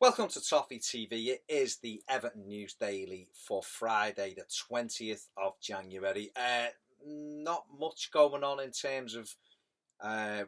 Welcome to Toffee TV. It is the Everton News Daily for Friday, the 20th of January. Not much going on in terms of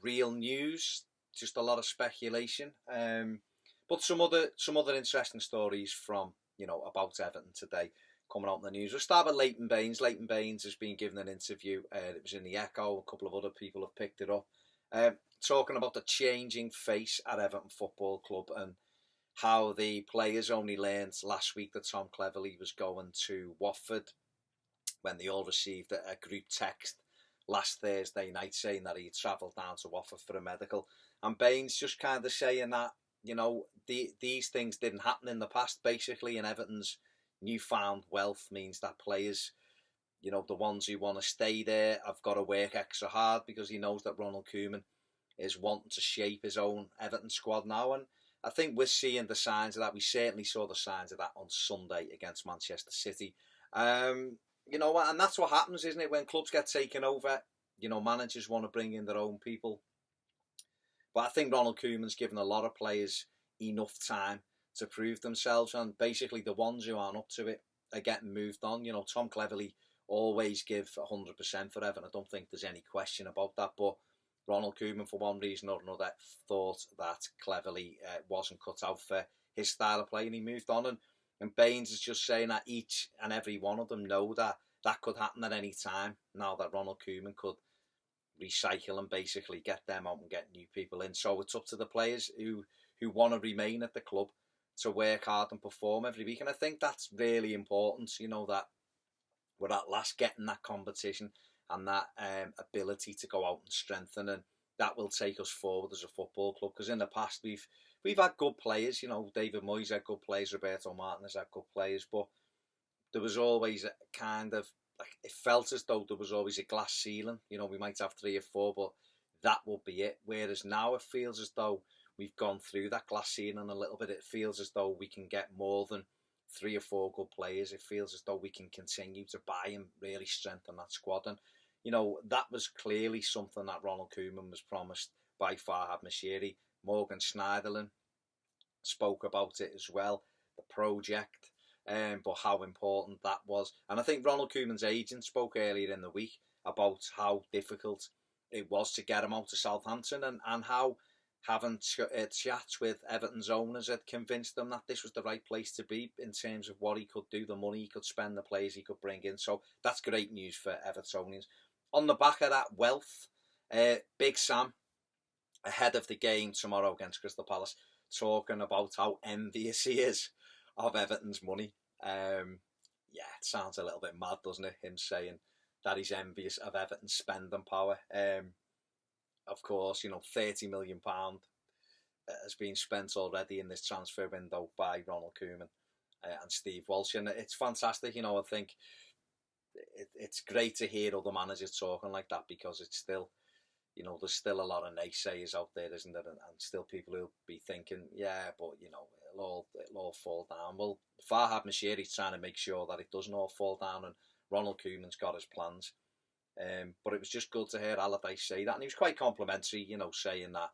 real news, just a lot of speculation. But some other interesting stories from about Everton today coming out in the news. We'll start with Leighton Baines. Leighton Baines has been given an interview. It was in the Echo. A couple of other people have picked it up, talking about the changing face at Everton Football Club and how the players only learned last week that Tom Cleverley was going to Watford when they all received a group text last Thursday night saying that he travelled down to Watford for a medical. And Baines just kind of saying that, these things didn't happen in the past, basically, and Everton's newfound wealth means that players, the ones who want to stay there have got to work extra hard because he knows that Ronald Koeman is wanting to shape his own Everton squad now. And I think we're seeing the signs of that. We certainly saw the signs of that on Sunday against Manchester City. And that's what happens, isn't it? When clubs get taken over, managers want to bring in their own people. But I think Ronald Koeman's given a lot of players enough time to prove themselves. And basically the ones who aren't up to it are getting moved on. Tom Cleverley always give 100% for Everton. I don't think there's any question about that. But Ronald Koeman, for one reason or another, thought that Cleverley wasn't cut out for his style of play, and he moved on. And Baines is just saying that each and every one of them know that could happen at any time. Now that Ronald Koeman could recycle and basically get them out and get new people in. So it's up to the players who want to remain at the club to work hard and perform every week. And I think that's really important, that we're at last getting that competition and that ability to go out and strengthen, and that will take us forward as a football club. Because in the past we've had good players, David Moyes had good players, Roberto Martinez had good players, but there was always a kind of, like, it felt as though there was always a glass ceiling. We might have 3 or 4, but that will be it. Whereas now it feels as though we've gone through that glass ceiling a little bit. It feels as though we can get more than 3 or 4 good players. It feels as though we can continue to buy and really strengthen that squad. And that was clearly something that Ronald Koeman was promised by Farhad Moshiri. Morgan Schneiderlin spoke about it as well, the project, but how important that was. And I think Ronald Koeman's agent spoke earlier in the week about how difficult it was to get him out to Southampton, and how having chats with Everton's owners had convinced them that this was the right place to be in terms of what he could do, the money he could spend, the players he could bring in. So that's great news for Evertonians. On the back of that wealth, Big Sam, ahead of the game tomorrow against Crystal Palace, talking about how envious he is of Everton's money. It sounds a little bit mad, doesn't it? Him saying that he's envious of Everton's spending power. Of course, £30 million has been spent already in this transfer window by Ronald Koeman and Steve Walsh, and it's fantastic. I think it's great to hear other managers talking like that, because it's still, there's still a lot of naysayers out there, isn't there? And still people who'll be thinking, yeah, but it'll all fall down. Well, Farhad Moshiri's trying to make sure that it doesn't all fall down, and Ronald Koeman's got his plans. But it was just good to hear Allardyce say that, and he was quite complimentary, saying that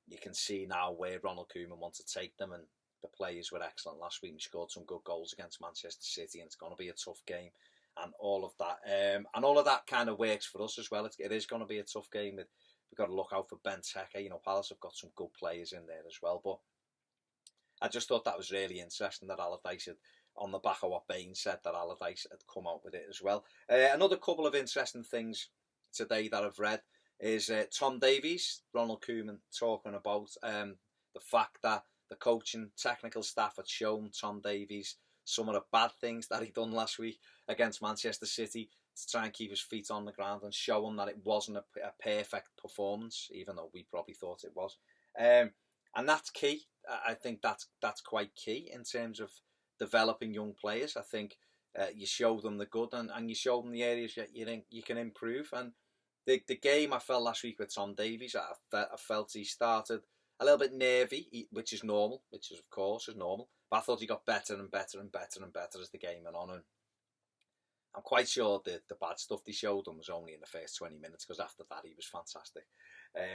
you can see now where Ronald Koeman wants to take them, and the players were excellent last week. We scored some good goals against Manchester City, and it's going to be a tough game, and all of that. And all of that kind of works for us as well. It is going to be a tough game. We've got to look out for Benteke. Palace have got some good players in there as well. But I just thought that was really interesting that Allardyce had, on the back of what Baines said, that Allardyce had come out with it as well. Another couple of interesting things today that I've read is Tom Davies, Ronald Koeman, talking about the fact that the coaching technical staff had shown Tom Davies some of the bad things that he'd done last week against Manchester City to try and keep his feet on the ground and show him that it wasn't a perfect performance, even though we probably thought it was. And that's key. I think that's quite key in terms of developing young players. I think you show them the good, and you show them the areas that you think you can improve. And the game I felt last week with Tom Davies, I felt he started a little bit nervy, which is normal, of course is normal. But I thought he got better and better and better and better as the game went on. And I'm quite sure the bad stuff they showed him was only in the first 20 minutes, because after that he was fantastic.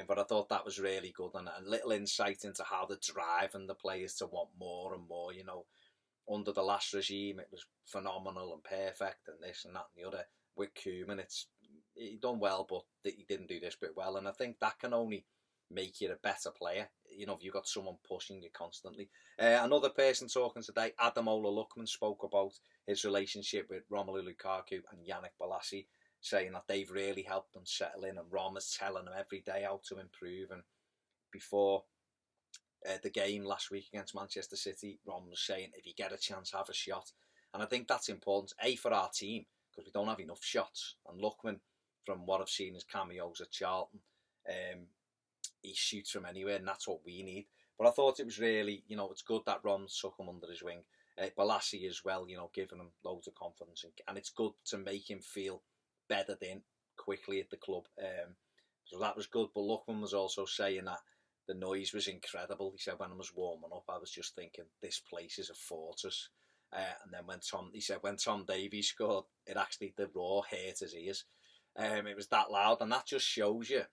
But I thought that was really good, and a little insight into how they're driving the players to want more and more. You know, under the last regime, it was phenomenal and perfect, and this and that and the other. With Koeman, he done well, but he didn't do this bit well, and I think that can only make you a better player. You know, if you've got someone pushing you constantly. Another person talking today, Ademola Lookman, spoke about his relationship with Romelu Lukaku and Yannick Bolasie, saying that they've really helped them settle in, and Rom is telling them every day how to improve. And before the game last week against Manchester City, Rom was saying, if you get a chance, have a shot. And I think that's important, A, for our team, because we don't have enough shots. And Lookman, from what I've seen his cameos at Charlton, he shoots from anywhere, and that's what we need. But I thought it was really, you know, it's good that Ron took him under his wing. Bolasie as well, you know, giving him loads of confidence. And it's good to make him feel bedded in quickly at the club. So that was good. But Lookman was also saying that the noise was incredible. He said when I was warming up, I was just thinking, this place is a fortress. And then when Tom Davies scored, the roar hurt his ears. It was that loud, and that just shows you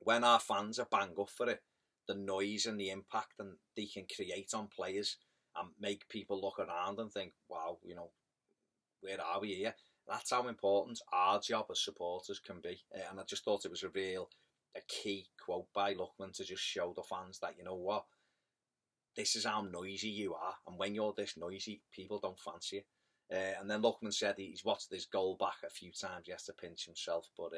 when our fans are bang up for it, the noise and the impact and they can create on players and make people look around and think, wow, you know, where are we here? That's how important our job as supporters can be. And I just thought it was a key quote by Lookman to just show the fans that, you know what, this is how noisy you are. And when you're this noisy, people don't fancy you. And then Lookman said he's watched this goal back a few times. He has to pinch himself, but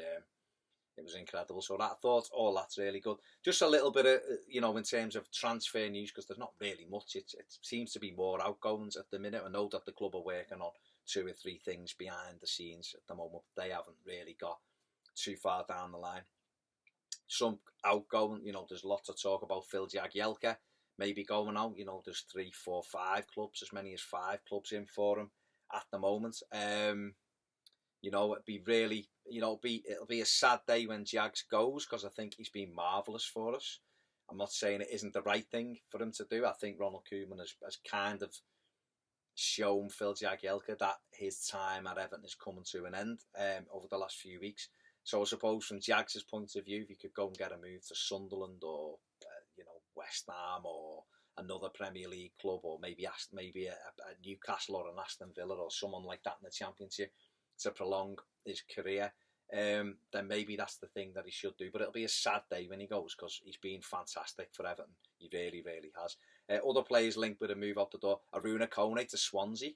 it was incredible. So I thought, that's really good. Just a little bit of, you know, in terms of transfer news, because there's not really much. It seems to be more outgoings at the minute. I know that the club are working on 2 or 3 things behind the scenes at the moment. They haven't really got too far down the line. Some outgoing, you know, there's lots of talk about Phil Jagielka maybe going out. You know, there's 3, 4, 5 clubs, as many as 5 clubs in for him at the moment. You know, it'd be really, you know, it'll be a sad day when Jags goes, because I think he's been marvellous for us. I'm not saying it isn't the right thing for him to do. I think Ronald Koeman has kind of shown Phil Jagielka that his time at Everton is coming to an end over the last few weeks. So I suppose from Jags' point of view, if you could go and get a move to Sunderland or you know, West Ham or another Premier League club, or maybe a Newcastle or an Aston Villa or someone like that in the Championship to prolong his career, then maybe that's the thing that he should do. But it'll be a sad day when he goes, because he's been fantastic for Everton. He really, really has. Other players linked with a move out the door. Aruna Kone to Swansea.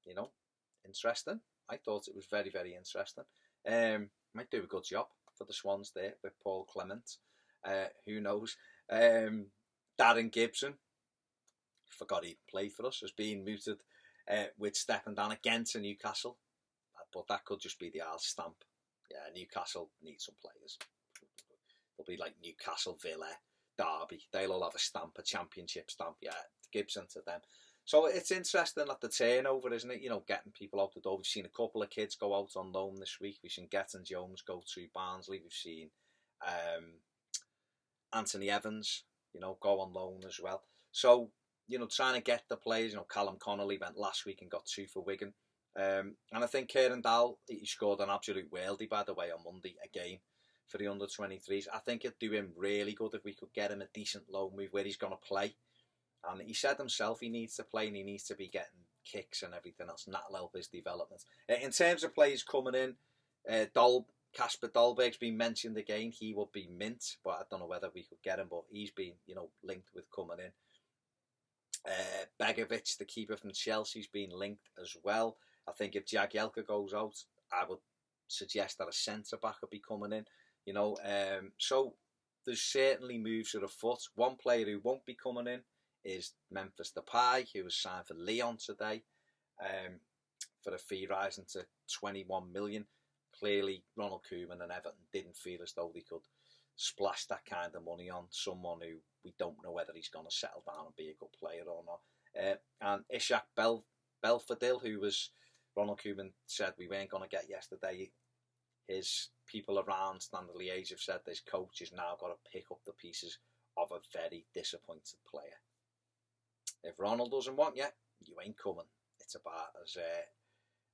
You know, interesting. I thought it was very, very interesting. Might do a good job for the Swans there with Paul Clement. Who knows? Darren Gibson, forgot he played for us, has been mooted with stepping down again to Newcastle. But that could just be the Isle stamp. Yeah, Newcastle needs some players. They'll be like Newcastle, Villa, Derby. They'll all have a stamp, a Championship stamp. Yeah, Gibson to them. So it's interesting at the turnover, isn't it? You know, getting people out the door. We've seen a couple of kids go out on loan this week. We've seen Getton Jones go to Barnsley. We've seen Anthony Evans, you know, go on loan as well. So, you know, trying to get the players. You know, Callum Connolly went last week and got 2 for Wigan. And I think Kieran Dowell, he scored an absolute worldie, by the way, on Monday again for the under-23s. I think it'd do him really good if we could get him a decent loan move where he's going to play. And he said himself he needs to play and he needs to be getting kicks and everything else, and that'll help his development. In terms of players coming in, Kasper Dolberg's been mentioned again. He will be mint, but I don't know whether we could get him, but he's been, you know, linked with coming in. Begovic, the keeper from Chelsea's been linked as well. I think if Jagielka goes out, I would suggest that a centre-back would be coming in. You know, so there's certainly moves at a foot. One player who won't be coming in is Memphis Depay, who was signed for Lyon today for a fee rising to 21 million. Clearly, Ronald Koeman and Everton didn't feel as though they could splash that kind of money on someone who we don't know whether he's going to settle down and be a good player or not. And Ishak Belfodil, who was Ronald Koeman said we weren't going to get yesterday. His people around Standard Liège have said this coach has now got to pick up the pieces of a very disappointed player. If Ronald doesn't want you, you ain't coming. It's about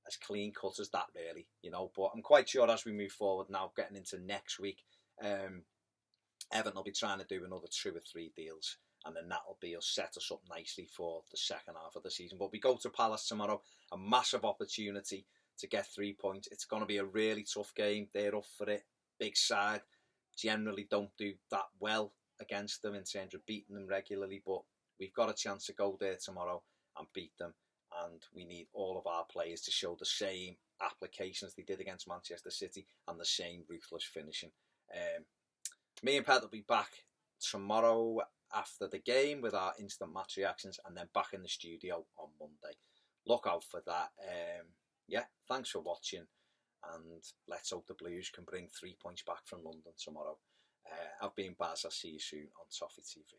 as clean cut as that, really, you know. But I'm quite sure as we move forward now, getting into next week, Everton will be trying to do another 2 or 3 deals, and then that'll set us up nicely for the second half of the season. But we go to Palace tomorrow, a massive opportunity to get 3 points. It's going to be a really tough game. They're up for it. Big side. Generally don't do that well against them in terms of beating them regularly, but we've got a chance to go there tomorrow and beat them, and we need all of our players to show the same applications they did against Manchester City and the same ruthless finishing. Me and Pat will be back tomorrow after the game with our instant match reactions, and then back in the studio on Monday. Look out for that. Yeah, thanks for watching, and let's hope the Blues can bring 3 points back from London tomorrow. I've been Baz. I'll see you soon on Toffee TV.